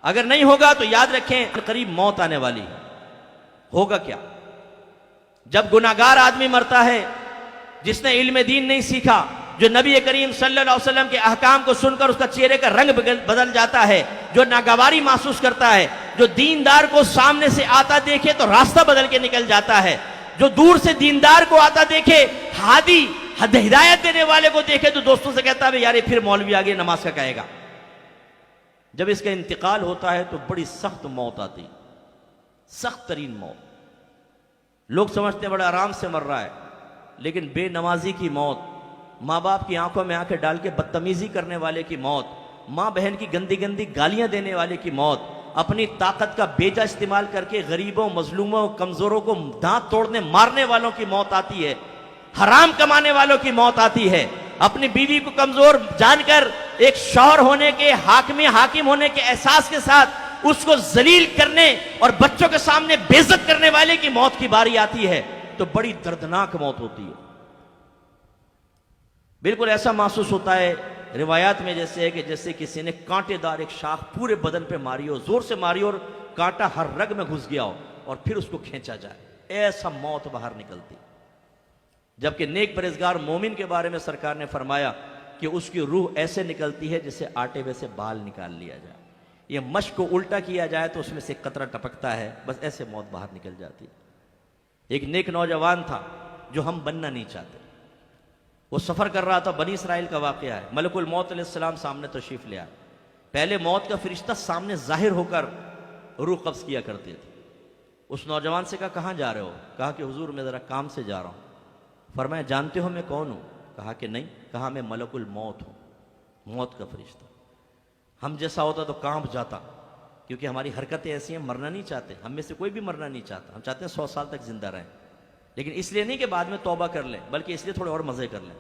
اگر نہیں ہوگا تو یاد رکھیں قریب موت آنے والی ہے۔ ہوگا کیا؟ جب گناہگار آدمی مرتا ہے، جس نے علم دین نہیں سیکھا، جو نبی کریم صلی اللہ علیہ وسلم کے احکام کو سن کر اس کا چہرے کا رنگ بدل جاتا ہے، جو ناگواری محسوس کرتا ہے، جو دیندار کو سامنے سے آتا دیکھے تو راستہ بدل کے نکل جاتا ہے، جو دور سے دیندار کو آتا دیکھے، ہادی ہدایت دینے والے کو دیکھے تو دوستوں سے کہتا ہے یار یہ پھر مولوی آگے نماز کا کہے گا۔ جب اس کا انتقال ہوتا ہے تو بڑی سخت موت آتی، سخت ترین موت۔ لوگ سمجھتے ہیں بڑا آرام سے مر رہا ہے، لیکن بے نمازی کی موت، ماں باپ کی آنکھوں میں آنکھیں ڈال کے بدتمیزی کرنے والے کی موت، ماں بہن کی گندی گندی گالیاں دینے والے کی موت، اپنی طاقت کا بیجا استعمال کر کے غریبوں، مظلوموں، کمزوروں کو دانت توڑنے مارنے والوں کی موت آتی ہے، حرام کمانے والوں کی موت آتی ہے، اپنی بیوی کو کمزور جان کر ایک شوہر ہونے کے، حاکم ہونے کے احساس کے ساتھ اس کو ذلیل کرنے اور بچوں کے سامنے بے عزت کرنے والے کی موت کی باری آتی ہے تو بڑی دردناک موت ہوتی ہے۔ بالکل ایسا محسوس ہوتا ہے روایات میں جیسے کسی نے کانٹے دار ایک شاخ پورے بدن پہ ماری ہو، زور سے ماری اور کانٹا ہر رگ میں گھس گیا ہو اور پھر اس کو کھینچا جائے، ایسا موت باہر نکلتی۔ جبکہ نیک پرہیزگار مومن کے بارے میں سرکار نے فرمایا کہ اس کی روح ایسے نکلتی ہے جسے آٹے میں سے بال نکال لیا جائے، یہ مشق کو الٹا کیا جائے تو اس میں سے قطرہ ٹپکتا ہے، بس ایسے موت باہر نکل جاتی۔ ایک نیک نوجوان تھا جو ہم بننا نہیں چاہتے، وہ سفر کر رہا تھا، بنی اسرائیل کا واقعہ ہے، ملک الموت علیہ السلام سامنے تشریف لے آئے، پہلے موت کا فرشتہ سامنے ظاہر ہو کر روح قبض کیا کرتے تھے۔ اس نوجوان سے کہا کہاں جا رہے ہو؟ کہا کہ حضور میں ذرا کام سے جا رہا ہوں۔ فرمایا جانتے ہو میں کون ہوں؟ کہا کہ نہیں۔ کہا میں ملک الموت ہوں، موت کا فرشتہ۔ ہم جیسا ہوتا تو کانپ جاتا، کیونکہ ہماری حرکتیں ایسی ہیں، مرنا نہیں چاہتے، ہم میں سے کوئی بھی مرنا نہیں چاہتا، ہم چاہتے ہیں 100 سال تک زندہ رہیں، لیکن اس لیے نہیں کہ بعد میں توبہ کر لیں، بلکہ اس لیے تھوڑے اور مزے کر لیں۔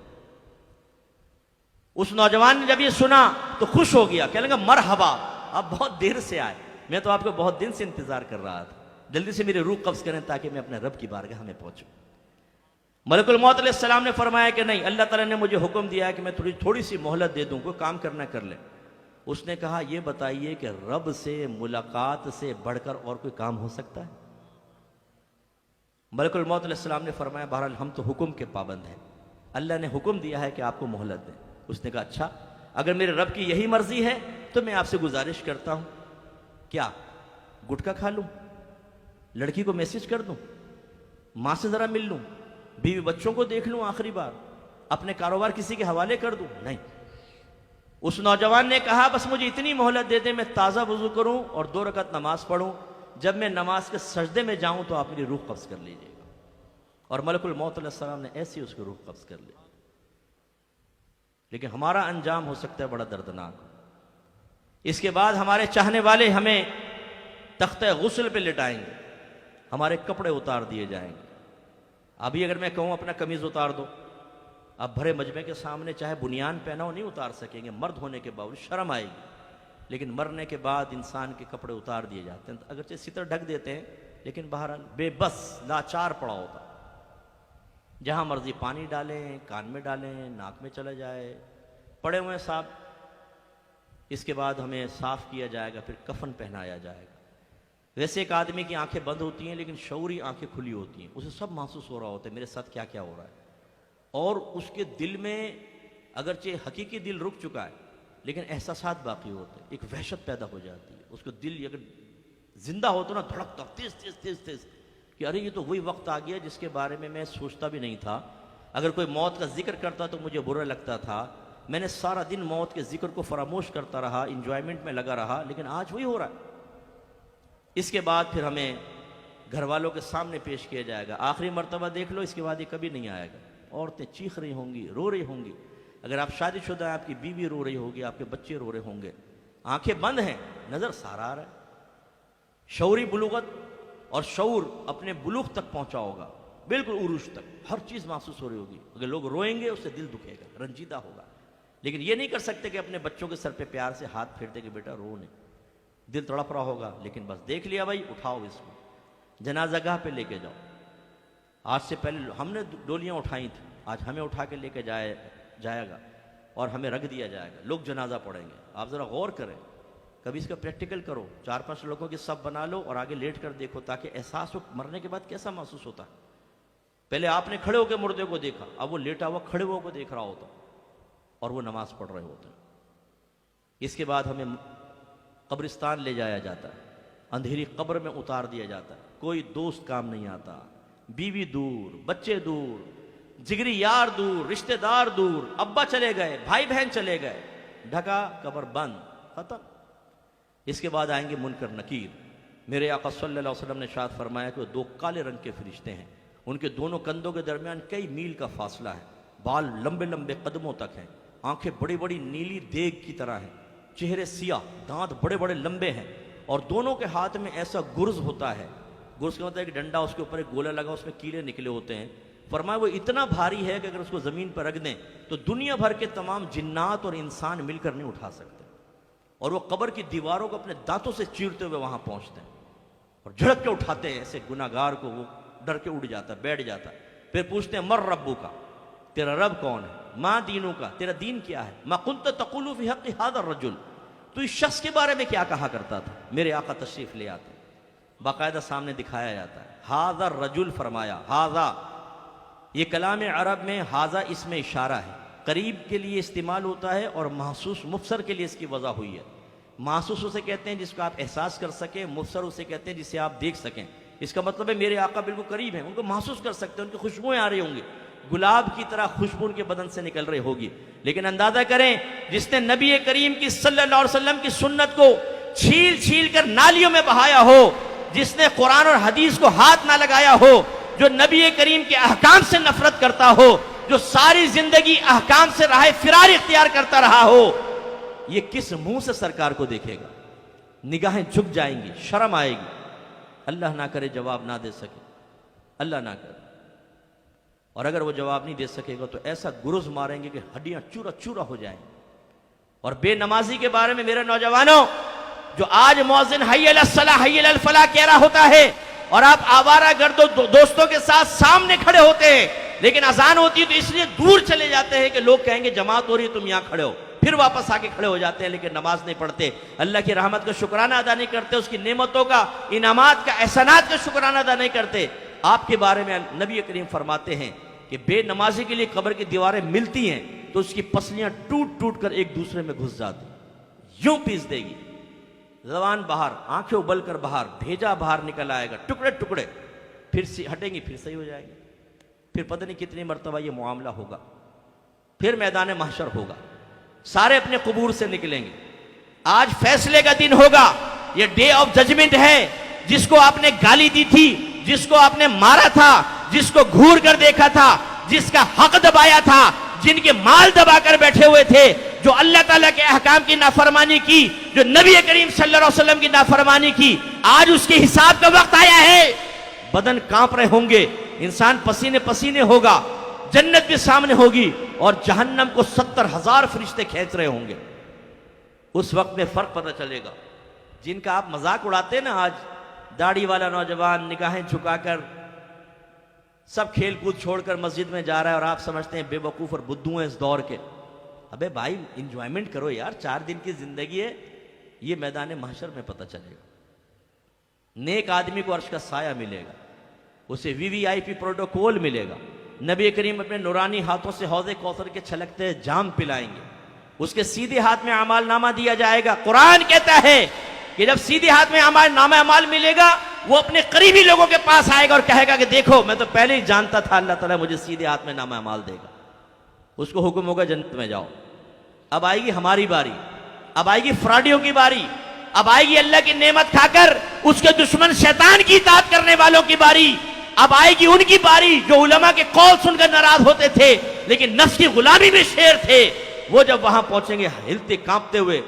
اس نوجوان نے جب یہ سنا تو خوش ہو گیا، کہنے لگا مرحبا، آپ بہت دیر سے آئے، میں تو آپ کو بہت دن سے انتظار کر رہا تھا، جلدی سے میری روح قبض کریں تاکہ میں اپنے رب کی بارگاہ میں پہنچوں۔ ملک الموت علیہ السلام نے فرمایا کہ نہیں، اللہ تعالیٰ نے مجھے حکم دیا ہے کہ میں تھوڑی سی مہلت دے دوں، کوئی کام کرنا کر لے۔ اس نے کہا یہ بتائیے کہ رب سے ملاقات سے بڑھ کر اور کوئی کام ہو سکتا ہے؟ ملک الموت علیہ السلام نے فرمایا بہرحال ہم تو حکم کے پابند ہیں، اللہ نے حکم دیا ہے کہ آپ کو مہلت دیں۔ اس نے کہا اچھا، اگر میرے رب کی یہی مرضی ہے تو میں آپ سے گزارش کرتا ہوں، کیا گٹکا کھا لوں، لڑکی کو میسج کر دوں، ماں سے ذرا مل لوں، بیوی بچوں کو دیکھ لوں آخری بار، اپنے کاروبار کسی کے حوالے کر دوں؟ نہیں۔ اس نوجوان نے کہا بس مجھے اتنی مہلت دے دیں، میں تازہ وضو کروں اور 2 رکعت نماز پڑھوں، جب میں نماز کے سجدے میں جاؤں تو آپ میری روح قبض کر لیجیے گا۔ اور ملک الموت علیہ السلام نے ایسی اس کی روح قبض کر لی۔ لیکن ہمارا انجام ہو سکتا ہے بڑا دردناک۔ اس کے بعد ہمارے چاہنے والے ہمیں تختہ غسل پہ لٹائیں گے، ہمارے کپڑے اتار دیے جائیں گے۔ ابھی اگر میں کہوں اپنا قمیض اتار دو، اب بھرے مجمع کے سامنے چاہے بنیان پہنا ہو نہیں اتار سکیں گے، مرد ہونے کے باوجود شرم آئے گی، لیکن مرنے کے بعد انسان کے کپڑے اتار دیے جاتے ہیں، اگرچہ ستر ڈھک دیتے ہیں لیکن بہرحال بے بس لاچار پڑا ہوتا، جہاں مرضی پانی ڈالیں، کان میں ڈالیں، ناک میں چلا جائے، پڑے ہوئے صاحب۔ اس کے بعد ہمیں صاف کیا جائے گا، پھر کفن پہنایا جائے گا۔ ویسے ایک آدمی کی آنکھیں بند ہوتی ہیں لیکن شعوری آنکھیں کھلی ہوتی ہیں، اسے سب محسوس ہو رہا ہوتا ہے میرے ساتھ کیا کیا ہو رہا ہے، اور اس کے دل میں اگرچہ حقیقی دل رک چکا ہے لیکن احساسات باقی ہوتے ہیں، ایک وحشت پیدا ہو جاتی ہے، اس کو دل اگر زندہ ہو تو نہ دھڑکتا تیز تیز تیز تیز کہ ارے یہ تو وہی وقت آ گیا جس کے بارے میں سوچتا بھی نہیں تھا، اگر کوئی موت کا ذکر کرتا تو مجھے برا لگتا تھا، میں نے سارا دن موت کے ذکر کو فراموش کرتا رہا، انجوائمنٹ میں لگا رہا، لیکن آج وہی ہو رہا ہے۔ اس کے بعد پھر ہمیں گھر والوں کے سامنے پیش کیا جائے گا، آخری مرتبہ دیکھ لو، اس کے بعد یہ کبھی نہیں آئے گا۔ عورتیں چیخ رہی ہوں گی، رو رہی ہوں گی، اگر آپ شادی شدہ ہیں آپ کی بیوی رو رہی ہوگی، آپ کے بچے رو رہے ہوں گے، آنکھیں بند ہیں، نظر سارا آ رہا ہے، شعوری بلوغت اور شعور اپنے بلوغ تک پہنچا ہوگا، بالکل عروج تک، ہر چیز محسوس ہو رہی ہوگی، اگر لوگ روئیں گے اس سے دل دکھے گا، رنجیدہ ہوگا، لیکن یہ نہیں کر سکتے کہ اپنے بچوں کے سر پہ پیار سے ہاتھ پھیرتے کہ بیٹا رو نہیں، دل تڑپ رہا ہوگا، لیکن بس دیکھ لیا بھائی اٹھاؤ اس کو، جنازہ گاہ پہ لے کے جاؤ۔ آج سے پہلے ہم نے ڈولیاں اٹھائی تھیں، آج ہمیں اٹھا کے لے کے جائے گا اور ہمیں رکھ دیا جائے گا، لوگ جنازہ پڑھیں گے۔ آپ ذرا غور کریں، کبھی اس کا پریکٹیکل کرو، 4-5 لوگوں کی صف بنا لو اور آگے لیٹ کر دیکھو، تاکہ احساس ہو مرنے کے بعد کیسا محسوس ہوتا ہے۔ پہلے آپ نے کھڑے ہو کے مردے کو دیکھا، اب وہ لیٹا ہوا کھڑے ہو کے دیکھ رہا ہوتا اور وہ نماز پڑھ رہے ہوتے ہیں۔ اس کے بعد ہمیں قبرستان لے جایا جاتا ہے، اندھیری قبر میں اتار دیا جاتا ہے، کوئی دوست کام نہیں آتا، بیوی دور، بچے دور، جگری یار دور، رشتہ دار دور، ابا چلے گئے، بھائی بہن چلے گئے، ڈھکا قبر بند، ختم۔ اس کے بعد آئیں گے منکر نکیر۔ میرے آقا صلی اللہ علیہ وسلم نے ارشاد فرمایا کہ 2 کالے رنگ کے فرشتے ہیں، ان کے دونوں کندھوں کے درمیان کئی میل کا فاصلہ ہے، بال لمبے لمبے قدموں تک ہیں، آنکھیں بڑی بڑی نیلی دیگ کی طرح ہیں، چہرے سیاہ، دانت بڑے بڑے لمبے ہیں، اور دونوں کے ہاتھ میں ایسا گرز ہوتا ہے، گرز کا مطلب ایک ڈنڈا، اس کے اوپر ایک گولا لگا، اس میں کیڑے نکلے ہوتے ہیں۔ فرمایا وہ اتنا بھاری ہے کہ اگر اس کو زمین پر رکھ دیں تو دنیا بھر کے تمام جنات اور انسان مل کر نہیں اٹھا سکتے، اور وہ قبر کی دیواروں کو اپنے دانتوں سے چیرتے ہوئے وہاں پہنچتے ہیں اور جھڑک کے اٹھاتے ہیں ایسے گناہگار کو، وہ ڈر کے اڑ جاتا ہے، بیٹھ جاتا ہے۔ پھر پوچھتے ہیں مر ربو کا، تیرا رب کون ہے؟ ما دینوں کا، تیرا دین کیا ہے؟ ما کنت تقول فی حق ھذا الرجل، تو اس شخص کے بارے میں کیا کہا کرتا تھا؟ میرے آقا تشریف لے آتے، باقاعدہ سامنے دکھایا جاتا ہے، ھذا الرجل فرمایا، ھذا یہ کلام عرب میں ھذا اس میں اشارہ ہے، قریب کے لیے استعمال ہوتا ہے، اور محسوس مبصر کے لیے اس کی وضع ہوئی ہے۔ محسوس اسے کہتے ہیں جس کو آپ احساس کر سکیں، مبصر اسے کہتے ہیں جسے آپ دیکھ سکیں۔ اس کا مطلب ہے میرے آقا بالکل قریب ہیں، ان کو محسوس کر سکتے ہیں، ان کی خوشبوئیں آ رہی ہوں گی، گلاب کی طرح خوشبو ان کے بدن سے نکل رہی ہوگی۔ لیکن اندازہ کریں جس نے نبی کریم کی صلی اللہ علیہ وسلم کی سنت کو چھیل چھیل کر نالیوں میں بہایا ہو، جس نے قرآن اور حدیث کو ہاتھ نہ لگایا ہو، جو نبی کریم کے احکام سے نفرت کرتا ہو، جو ساری زندگی احکام سے راہ فرار اختیار کرتا رہا ہو، یہ کس منہ سے سرکار کو دیکھے گا؟ نگاہیں جھک جائیں گی، شرم آئے گی، اللہ نہ کرے جواب نہ دے سکے، اللہ نہ کرے، اور اگر وہ جواب نہیں دے سکے گا تو ایسا گرز ماریں گے کہ ہڈیاں چورا چورا ہو جائیں گی۔ اور بے نمازی کے بارے میں میرے نوجوانوں، جو آج مؤذن حی علی الصلاۃ حی علی الفلاح کہہ رہا ہوتا ہے، اور آپ آوارہ گرد دوستوں کے ساتھ سامنے کھڑے ہوتے ہیں، لیکن اذان ہوتی ہے تو اس لیے دور چلے جاتے ہیں کہ لوگ کہیں گے جماعت ہو رہی ہے تم یہاں کھڑے ہو، پھر واپس آ کے کھڑے ہو جاتے ہیں، لیکن نماز نہیں پڑھتے، اللہ کی رحمت کا شکرانہ ادا نہیں کرتے، اس کی نعمتوں کا، انعامات کا، احسانات کا شکرانہ ادا نہیں کرتے۔ آپ کے بارے میں نبی کریم فرماتے ہیں کہ بے نمازی کے لیے قبر کی دیواریں ملتی ہیں تو اس کی پسلیاں ٹوٹ ٹوٹ کر ایک دوسرے میں گھس جاتی، یوں پیس دے گی، زبان باہر، آنکھیں ابل کر باہر، بھیجا باہر نکل آئے گا، ٹکڑے ٹکڑے، پھر ہٹیں گی، پھر صحیح ہو جائیں گے، پھر پتہ نہیں کتنی مرتبہ یہ معاملہ ہوگا، پھر میدان محشر ہوگا، سارے اپنے قبور سے نکلیں گے، آج فیصلے کا دن ہوگا، یہ ڈے آف ججمنٹ ہے، جس کو آپ نے گالی دی تھی، جس کو آپ نے مارا تھا، جس کو گھور کر دیکھا تھا، جس کا حق دبایا تھا، جن کے مال دبا کر بیٹھے ہوئے تھے، جو اللہ تعالیٰ کے احکام کی نافرمانی کی، جو نبی کریم صلی اللہ علیہ وسلم کی نافرمانی کی، آج اس کے حساب کا وقت آیا ہے، بدن کانپ رہے ہوں گے، انسان پسینے پسینے ہوگا، جنت بھی سامنے ہوگی اور جہنم کو 70,000 فرشتے کھینچ رہے ہوں گے۔ اس وقت میں فرق پتہ چلے گا، جن کا آپ مذاق اڑاتے ہیں نا، آج داڑھی والا نوجوان نگاہیں جھکا کر سب کھیل کود چھوڑ کر مسجد میں جا رہا ہے اور آپ سمجھتے ہیں بے وقوف اور بدھو ہیں اس دور کے، ابے بھائی انجوائمنٹ کرو یار، 4 دن کی زندگی ہے، یہ میدان محشر میں پتہ چلے گا۔ نیک آدمی کو عرش کا سایہ ملے گا، اسے VIP پروٹوکول ملے گا، نبی کریم اپنے نورانی ہاتھوں سے حوض کوثر کے چھلکتے جام پلائیں گے، اس کے سیدھے ہاتھ میں اعمال نامہ دیا جائے گا۔ قرآن کہتا ہے کہ جب سیدھے ہاتھ میں نامہ اعمال ملے گا، وہ اپنے قریبی لوگوں کے پاس آئے گا اور کہے گا کہ دیکھو میں تو پہلے ہی جانتا تھا اللہ تعالیٰ مجھے سیدھے ہاتھ میں نامہ اعمال دے گا۔ اس کو حکم ہوگا جنت میں جاؤ۔ اب آئے گی ہماری باری، اب آئے گی فراڈیوں کی باری، اب آئے گی اللہ کی نعمت کھا کر اس کے دشمن شیطان کی اطاعت کرنے والوں کی باری، اب آئے گی ان کی باری جو علماء کے قول سن کر ناراض ہوتے تھے لیکن نفس کی غلامی میں شیر تھے، وہ جب وہاں پہنچیں گے ہلتے کانپتے ہوئے،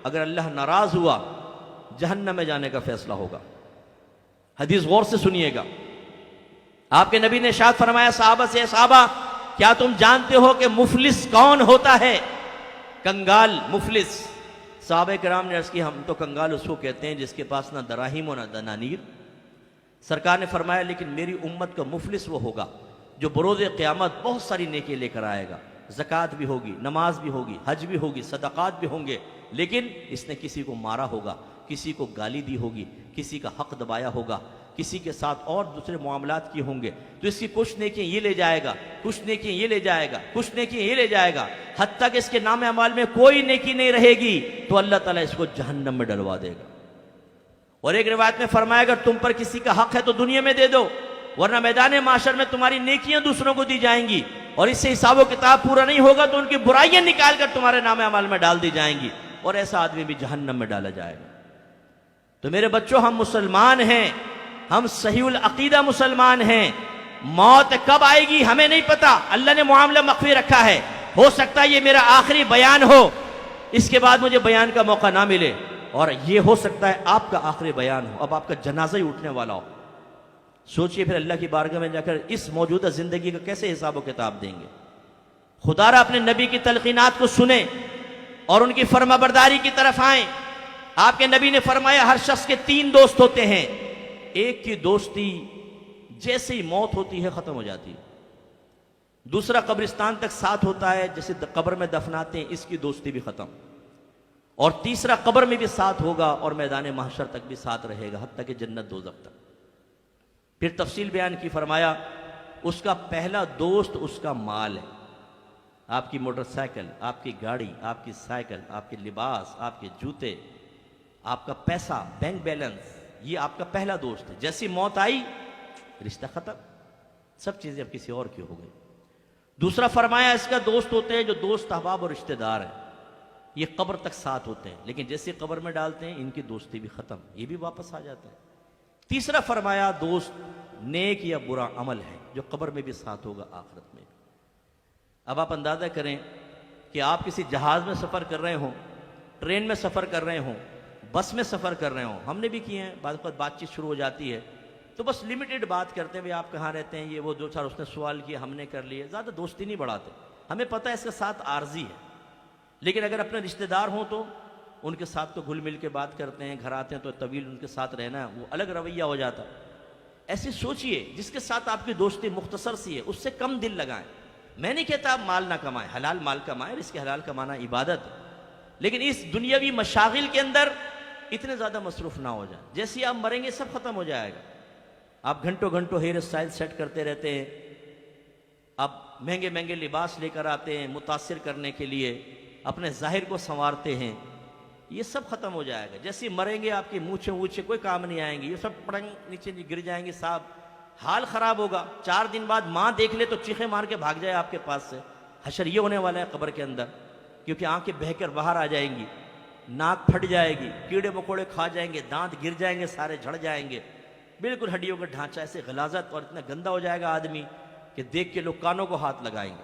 اگر اللہ ناراض ہوا جہنم میں جانے کا فیصلہ ہوگا۔ حدیث غور سے سنیے گا، آپ کے نبی نے ارشاد فرمایا صحابہ سے، صحابہ کیا تم جانتے ہو کہ مفلس کون ہوتا ہے؟ کنگال، مفلس۔ صحابہ کرام نے عرض کی ہم تو کنگال اس کو کہتے ہیں جس کے پاس نہ دراہیم و نہ دنانیر۔ سرکار نے فرمایا لیکن میری امت کا مفلس وہ ہوگا جو بروز قیامت بہت ساری نیکی لے کر آئے گا، زکوٰۃ بھی ہوگی، نماز بھی ہوگی، حج بھی ہوگی، صدقات بھی ہوں گے، لیکن اس نے کسی کو مارا ہوگا، کسی کو گالی دی ہوگی، کسی کا حق دبایا ہوگا، کسی کے ساتھ اور دوسرے معاملات کیے ہوں گے، تو اس کی کچھ نیکیاں یہ لے جائے گا، کچھ نیکیاں یہ لے جائے گا، کچھ نیکیاں یہ لے جائے گا، حتیٰ کہ اس کے نام اعمال میں کوئی نیکی نہیں رہے گی تو اللہ تعالیٰ اس کو جہنم میں ڈلوا دے گا۔ اور ایک روایت میں فرمایا اگر تم پر کسی کا حق ہے تو دنیا میں دے دو، ورنہ میدان معاشر میں تمہاری نیکیاں دوسروں کو دی جائیں گی، اور اس سے حساب و کتاب پورا نہیں ہوگا تو ان کی برائیاں نکال کر تمہارے نام اعمال میں ڈال دی جائیں گی، اور ایسا آدمی بھی جہنم میں ڈالا جائے گا۔ تو میرے بچوں، ہم مسلمان ہیں، ہم صحیح العقیدہ مسلمان ہیں، موت کب آئے گی ہمیں نہیں پتا، اللہ نے معاملہ مخفی رکھا ہے، ہو سکتا ہے یہ میرا آخری بیان ہو، اس کے بعد مجھے بیان کا موقع نہ ملے، اور یہ ہو سکتا ہے آپ کا آخری بیان ہو، اب آپ کا جنازہ ہی اٹھنے والا ہو۔ سوچئے پھر اللہ کی بارگاہ میں جا کر اس موجودہ زندگی کا کیسے حساب و کتاب دیں گے۔ خدا را اپنے نبی کی تلقینات کو سنیں اور ان کی فرما برداری کی طرف آئیں۔ آپ کے نبی نے فرمایا ہر شخص کے 3 دوست ہوتے ہیں، ایک کی دوستی جیسے ہی موت ہوتی ہے ختم ہو جاتی ہے، دوسرا قبرستان تک ساتھ ہوتا ہے، جیسے قبر میں دفناتے ہیں اس کی دوستی بھی ختم، اور تیسرا قبر میں بھی ساتھ ہوگا اور میدان محشر تک بھی ساتھ رہے گا، حتیٰ کہ جنت دوزخ تک۔ پھر تفصیل بیان کی، فرمایا اس کا پہلا دوست اس کا مال ہے، آپ کی موٹر سائیکل، آپ کی گاڑی، آپ کی سائیکل، آپ کے لباس، آپ کے جوتے، آپ کا پیسہ، بینک بیلنس، یہ آپ کا پہلا دوست ہے۔ جیسی موت آئی رشتہ ختم، سب چیزیں اب کسی اور کی ہو گئی۔ دوسرا فرمایا اس کا دوست ہوتے ہیں جو دوست احباب اور رشتہ دار ہیں، یہ قبر تک ساتھ ہوتے ہیں، لیکن جیسے قبر میں ڈالتے ہیں ان کی دوستی بھی ختم، یہ بھی واپس آ جاتے ہیں۔ تیسرا فرمایا دوست نیک یا برا عمل ہے جو قبر میں بھی ساتھ ہوگا، آخرت میں۔ اب آپ اندازہ کریں کہ آپ کسی جہاز میں سفر کر رہے ہوں، ٹرین میں سفر کر رہے ہوں، بس میں سفر کر رہے ہوں، ہم نے بھی کیے ہیں، بعض وقت بات چیت شروع ہو جاتی ہے تو بس لمیٹڈ بات کرتے ہیں، بھئی آپ کہاں رہتے ہیں، یہ وہ 2-4 اس نے سوال کیے، ہم نے کر لیے، زیادہ دوستی نہیں بڑھاتے، ہمیں پتہ ہے اس کے ساتھ عارضی ہے، لیکن اگر اپنے رشتہ دار ہوں تو ان کے ساتھ تو گھل مل کے بات کرتے ہیں، گھر آتے ہیں تو طویل ان کے ساتھ رہنا ہے، وہ الگ رویہ ہو جاتا۔ ایسے سوچئے جس کے ساتھ آپ کی دوستی مختصر سی ہے اس سے کم دل لگائیں۔ میں نہیں کہتا آپ مال نہ کمائیں، حلال مال کمائیں، اس کے حلال کمانا عبادت ہے، لیکن اس دنیاوی مشاغل کے اندر اتنے زیادہ مصروف نہ ہو جائیں، جیسے آپ مریں گے سب ختم ہو جائے گا۔ آپ گھنٹوں گھنٹوں ہیئر اسٹائل سیٹ کرتے رہتے ہیں، آپ مہنگے مہنگے لباس لے کر آتے ہیں متاثر کرنے کے لیے، اپنے ظاہر کو سنوارتے ہیں، یہ سب ختم ہو جائے گا۔ جیسے مریں گے آپ کی مونچھیں وونچھیں کوئی کام نہیں آئیں گی، یہ سب پڑنگ نیچے گر جائیں گے، صاحب حال خراب ہوگا۔ 4 دن بعد ماں دیکھ لے تو چیخیں مار کے بھاگ جائے آپ کے پاس سے۔ حشر یہ ہونے والا ہے قبر کے اندر، کیونکہ آنکھیں بہہ کر باہر آ جائیں گی، ناک پھٹ جائے گی، کیڑے مکوڑے کھا جائیں گے، دانت گر جائیں گے، سارے جھڑ جائیں گے، بالکل ہڈیوں کا ڈھانچہ ایسے غلاظت، اور اتنا گندا ہو جائے گا آدمی کہ دیکھ کے لوگ کانوں کو ہاتھ لگائیں گے۔